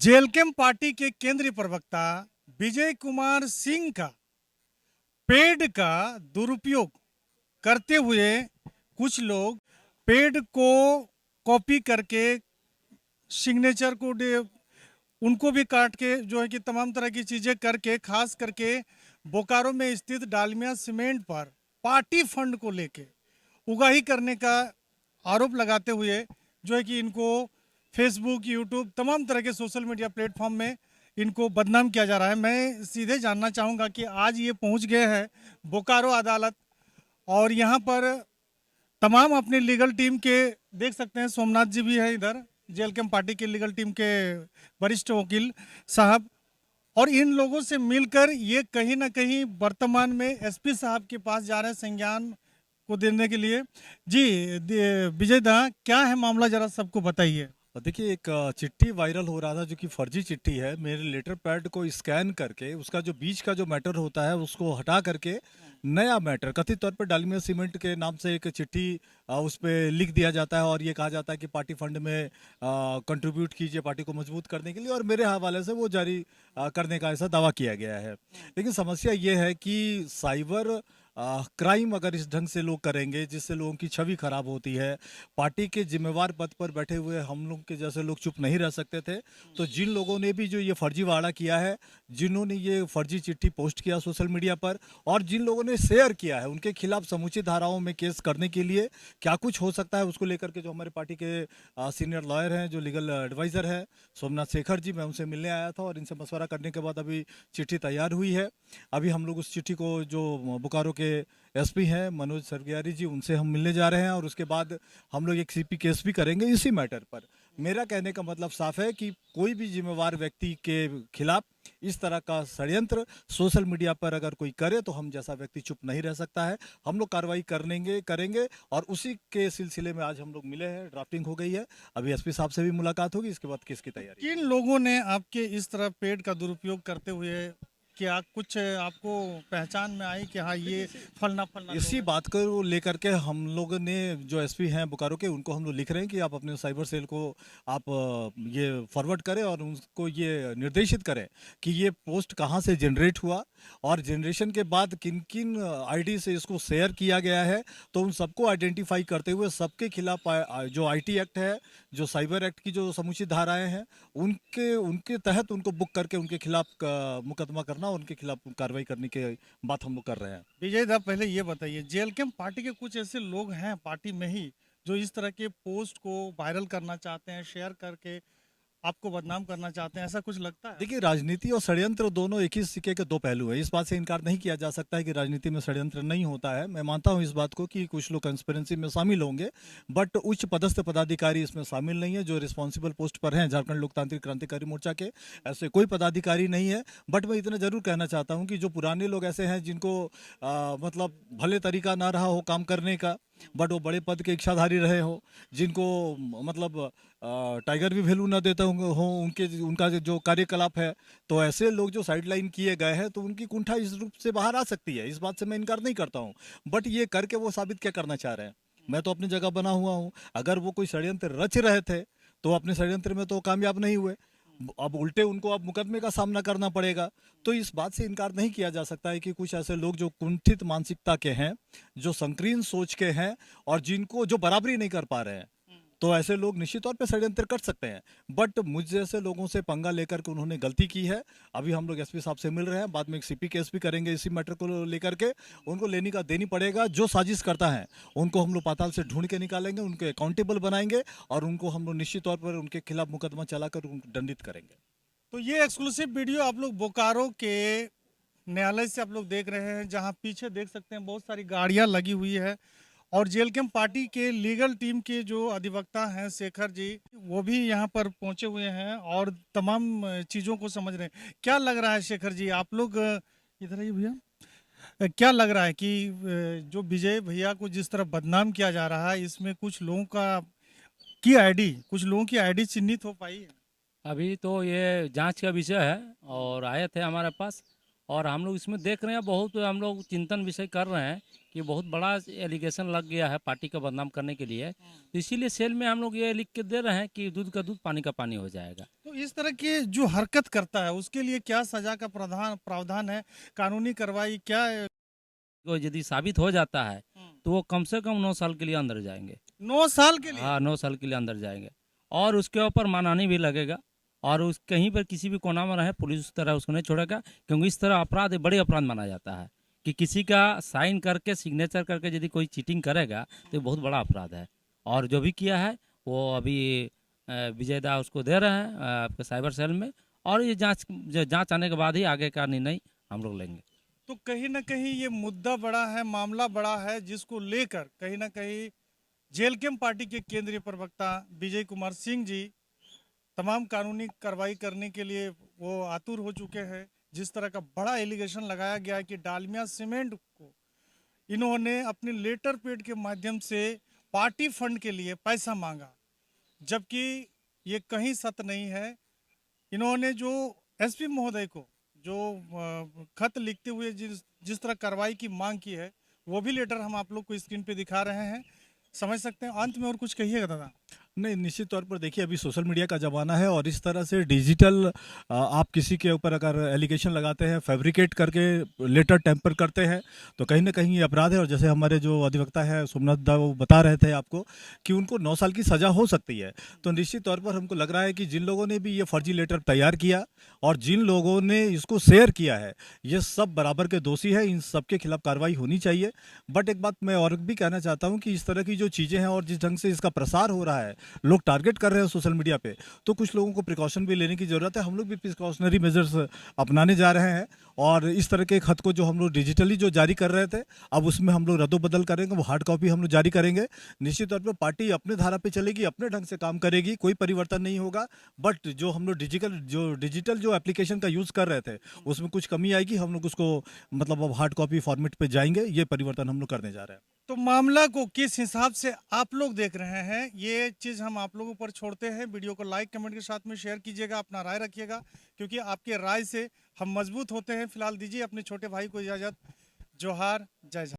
जेएलकेम party के केंद्रीय प्रवक्ता विजय कुमार सिंह का पेड का दुरुपयोग करते हुए कुछ लोग पेड को कॉपी करके सिग्नेचर को उनको भी काट के जो है कि तमाम तरह की चीजें करके खास करके बोकारो में स्थित डालमिया सीमेंट पर पार्टी फंड को लेके उगाही करने का आरोप लगाते हुए जो है कि इनको फेसबुक यूट्यूब तमाम तरह के सोशल मीडिया प्लेटफॉर्म में इनको बदनाम किया जा रहा है। मैं सीधे जानना चाहूँगा कि आज ये पहुँच गए हैं बोकारो अदालत और यहाँ पर तमाम अपनी लीगल टीम के देख सकते हैं, सोमनाथ जी भी है इधर, जेएलकेम पार्टी के लीगल टीम के वरिष्ठ वकील साहब, और इन लोगों से मिलकर ये कहीं ना कहीं वर्तमान में एसपी साहब के पास जा रहे हैं संज्ञान को देने के लिए। जी विजय दा, क्या है मामला, जरा सबको बताइए। देखिए एक चिट्ठी वायरल हो रहा था जो कि फर्जी चिट्ठी है। मेरे लेटर पैड को स्कैन करके उसका जो बीच का जो मैटर होता है उसको हटा करके नया मैटर कथित तौर पर डालमिया सीमेंट के नाम से एक चिट्ठी उस पर लिख दिया जाता है और ये कहा जाता है कि पार्टी फंड में कंट्रीब्यूट कीजिए पार्टी को मजबूत करने के लिए, और मेरे हवाले से वो जारी करने का ऐसा दावा किया गया है। लेकिन समस्या ये है कि साइबर क्राइम अगर इस ढंग से लोग करेंगे जिससे लोगों की छवि खराब होती है, पार्टी के जिम्मेवार पद पर बैठे हुए हम लोग के जैसे लोग चुप नहीं रह सकते थे। तो जिन लोगों ने भी जो ये फर्जीवाड़ा किया है, जिन्होंने ये फर्जी चिट्ठी पोस्ट किया सोशल मीडिया पर और जिन लोगों ने शेयर किया है, उनके खिलाफ समुचित धाराओं में केस करने के लिए क्या कुछ हो सकता है उसको लेकर के जो हमारे पार्टी के सीनियर लॉयर हैं, जो लीगल एडवाइजर है सोमनाथ शेखर जी, मैं उनसे मिलने आया था और इनसे मशवरा करने के बाद अभी चिट्ठी तैयार हुई है। अभी हम लोग उस चिट्ठी को जो बोकारो के एसपी हैं मनोज सरगियारी जी, उनसे हम मिलने जा रहे हैं और उसके बाद हम लोग एक सीपी केस भी करेंगे इसी मैटर पर। मेरा कहने का मतलब साफ है कि कोई भी जिम्मेवार व्यक्ति के खिलाफ इस तरह का षड्यंत्र सोशल मीडिया पर अगर कोई करे तो हम जैसा व्यक्ति चुप नहीं रह सकता है। हम लोग कार्रवाई करेंगे और उसी के सिलसिले में आज हम लोग मिले हैं, ड्राफ्टिंग हो गई है। अभी एसपी साहब से भी मुलाकात होगी, इसके बाद केस की तैयारी। किन लोगों ने आपके इस तरह पेड का दुरुपयोग करते हुए, क्या कुछ आपको पहचान में आई कि हाँ ये फलना फलना लोग इसी हैं? बात को लेकर के हम लोग ने जो एसपी हैं बोकारो के, उनको हम लोग लिख रहे हैं कि आप अपने साइबर सेल को आप ये फॉरवर्ड करें और उनको ये निर्देशित करें कि ये पोस्ट कहाँ से जनरेट हुआ और जनरेशन के बाद किन किन आईडी से इसको शेयर किया गया है। तो उन सबको आइडेंटिफाई करते हुए सबके खिलाफ जो आईटी एक्ट है, जो साइबर एक्ट की जो समुचित धाराएं हैं, उनके उनके तहत उनको बुक करके उनके खिलाफ मुकदमा करना और उनके खिलाफ कार्रवाई करने की बात हम लोग कर रहे हैं। विजय दा, पहले ये बताइए, जेएलकेम पार्टी के कुछ ऐसे लोग हैं पार्टी में ही जो इस तरह के पोस्ट को वायरल करना चाहते हैं, शेयर करके आपको बदनाम करना चाहते हैं, ऐसा कुछ लगता है? देखिए, राजनीति और षड्यंत्र दोनों एक ही सिक्के के दो पहलू हैं। इस बात से इनकार नहीं किया जा सकता है कि राजनीति में षड्यंत्र नहीं होता है। मैं मानता हूं इस बात को कि कुछ लोग कंस्पिरेंसी में शामिल होंगे, बट उच्च पदस्थ पदाधिकारी इसमें शामिल नहीं है। जो रिस्पॉन्सिबल पोस्ट पर हैं झारखंड लोकतांत्रिक क्रांतिकारी मोर्चा के, ऐसे कोई पदाधिकारी नहीं है। बट मैं इतना जरूर कहना चाहता हूँ कि जो पुराने लोग ऐसे हैं जिनको मतलब भले तरीका ना रहा हो काम करने का, बट वो बड़े पद के इच्छाधारी रहे हो, जिनको मतलब टाइगर भी वैल्यू ना देते होंगे हो उनके उनका जो कार्यकलाप है, तो ऐसे लोग जो साइडलाइन किए गए हैं तो उनकी कुंठा इस रूप से बाहर आ सकती है। इस बात से मैं इनकार नहीं करता हूँ, बट ये करके वो साबित क्या करना चाह रहे हैं? मैं तो अपनी जगह बना हुआ हूँ। अगर वो कोई षड्यंत्र रच रहे थे तो अपने षड्यंत्र में तो कामयाब नहीं हुए, अब उल्टे उनको अब मुकदमे का सामना करना पड़ेगा। तो इस बात से इनकार नहीं किया जा सकता है कि कुछ ऐसे लोग जो कुंठित मानसिकता के हैं, जो संकीर्ण सोच के हैं और जिनको जो बराबरी नहीं कर पा रहे हैं, तो ऐसे लोग निश्चित तौर पे षड्यंत्र कर सकते हैं। बट मुझ जैसे लोगों से पंगा लेकर के उन्होंने गलती की है। अभी हम लोग एसपी साहब से मिल रहे हैं, बाद में एक सीपी केस भी करेंगे इसी मैटर को लेकर के। उनको लेनी का देनी पड़ेगा। जो साजिश करता है उनको हम लोग पाताल से ढूंढ के निकालेंगे, उनको अकाउंटेबल बनाएंगे और उनको हम लोग निश्चित तौर पर उनके खिलाफ मुकदमा चलाकर उनको दंडित करेंगे। तो ये एक्सक्लूसिव वीडियो आप लोग बोकारो के न्यायालय से आप लोग देख रहे हैं, जहां पीछे देख सकते हैं बहुत सारी गाड़ियां लगी हुई है और जेएलकेम पार्टी के लीगल टीम के जो अधिवक्ता हैं शेखर जी, वो भी यहां पर पहुंचे हुए हैं और तमाम चीज़ों को समझ रहे हैं। क्या लग रहा है शेखर जी, आप लोग इधर आइए भैया, क्या लग रहा है कि जो विजय भैया को जिस तरह बदनाम किया जा रहा है, इसमें कुछ लोगों का की आईडी, कुछ लोगों की आईडी चिन्हित हो पाई है? अभी तो ये जांच का विषय है और आए थे हमारे पास और हम लोग इसमें देख रहे हैं, बहुत हम लोग चिंतन विषय कर रहे हैं कि बहुत बड़ा एलिगेशन लग गया है पार्टी का बदनाम करने के लिए। तो इसीलिए सेल में हम लोग ये लिख के दे रहे हैं कि दूध का दूध पानी का पानी हो जाएगा। तो इस तरह की जो हरकत करता है उसके लिए क्या सजा का प्रावधान है, कानूनी कार्रवाई क्या है? तो यदि साबित हो जाता है तो वो कम से कम 9 साल के लिए अंदर जाएंगे। 9 साल के लिए? हाँ, 9 साल के लिए अंदर जाएंगे और उसके ऊपर मानहानि भी लगेगा। और उस कहीं पर किसी भी कोना में रहे, पुलिस उस तरह उसको नहीं छोड़ेगा, क्योंकि इस तरह अपराध बड़े अपराध माना जाता है कि किसी का साइन करके सिग्नेचर करके यदि कोई चीटिंग करेगा तो ये बहुत बड़ा अपराध है। और जो भी किया है वो अभी विजय दा उसको दे रहे हैं आपके साइबर सेल में, और ये जांच आने के बाद ही आगे का निर्णय हम लोग लेंगे। तो कहीं ना कहीं ये मुद्दा बड़ा है, मामला बड़ा है, जिसको लेकर कहीं ना कहीं जेलकेम पार्टी के केंद्रीय प्रवक्ता विजय कुमार सिंह जी तमाम कानूनी कार्रवाई करने के लिए वो आतुर हो चुके हैं। जिस तरह का बड़ा एलिगेशन लगाया गया है कि डालमिया सीमेंट को इन्होंने अपने लेटर पेड के माध्यम से पार्टी फंड के लिए पैसा मांगा, जबकि ये कहीं सत्य नहीं है। इन्होंने जो एसपी महोदय को जो खत लिखते हुए जिस तरह कार्रवाई की मांग की है, वो भी लेटर हम आप लोग को स्क्रीन पे दिखा रहे हैं, समझ सकते हैं। अंत में और कुछ कहिएगा दादा? नहीं, निश्चित तौर पर देखिए अभी सोशल मीडिया का ज़माना है और इस तरह से डिजिटल आप किसी के ऊपर अगर एलिगेशन लगाते हैं, फैब्रिकेट करके लेटर टेम्पर करते हैं, तो कहीं न कहीं ये अपराध है। और जैसे हमारे जो अधिवक्ता है सोमनाथ दा वो बता रहे थे आपको कि उनको 9 साल की सज़ा हो सकती है। तो निश्चित तौर पर हमको लग रहा है कि जिन लोगों ने भी ये फर्जी लेटर तैयार किया और जिन लोगों ने इसको शेयर किया है, ये सब बराबर के दोषी हैं, इन सबके खिलाफ कार्रवाई होनी चाहिए। बट एक बात मैं और भी कहना चाहता हूँ कि इस तरह की जो चीज़ें हैं और जिस ढंग से इसका प्रसार हो रहा है, लोग टारगेट कर रहे हैं सोशल मीडिया पे, तो कुछ लोगों को प्रिकॉशन भी लेने की ज़रूरत है। हम लोग भी प्रिकॉशनरी मेजर्स अपनाने जा रहे हैं और इस तरह के खत को जो हम लोग डिजिटली जो जारी कर रहे थे, अब उसमें हम लोग रद्दोबदल करेंगे, वो हार्ड कॉपी हम लोग जारी करेंगे। निश्चित तौर पर पार्टी अपने धारा पे चलेगी, अपने ढंग से काम करेगी, कोई परिवर्तन नहीं होगा। बट जो हम लोग डिजिटल जो एप्लीकेशन का यूज़ कर रहे थे, उसमें कुछ कमी आएगी, हम लोग उसको मतलब अब हार्ड कॉपी फॉर्मेट पे जाएंगे, ये परिवर्तन हम लोग करने जा रहे हैं। तो मामला को किस हिसाब से आप लोग देख रहे हैं, ये चीज़ हम आप लोगों पर छोड़ते हैं। वीडियो को लाइक कमेंट के साथ में शेयर कीजिएगा, अपना राय रखिएगा, क्योंकि आपके राय से हम मजबूत होते हैं। फिलहाल दीजिए अपने छोटे भाई को इजाज़त। जोहार, जय झारखंड।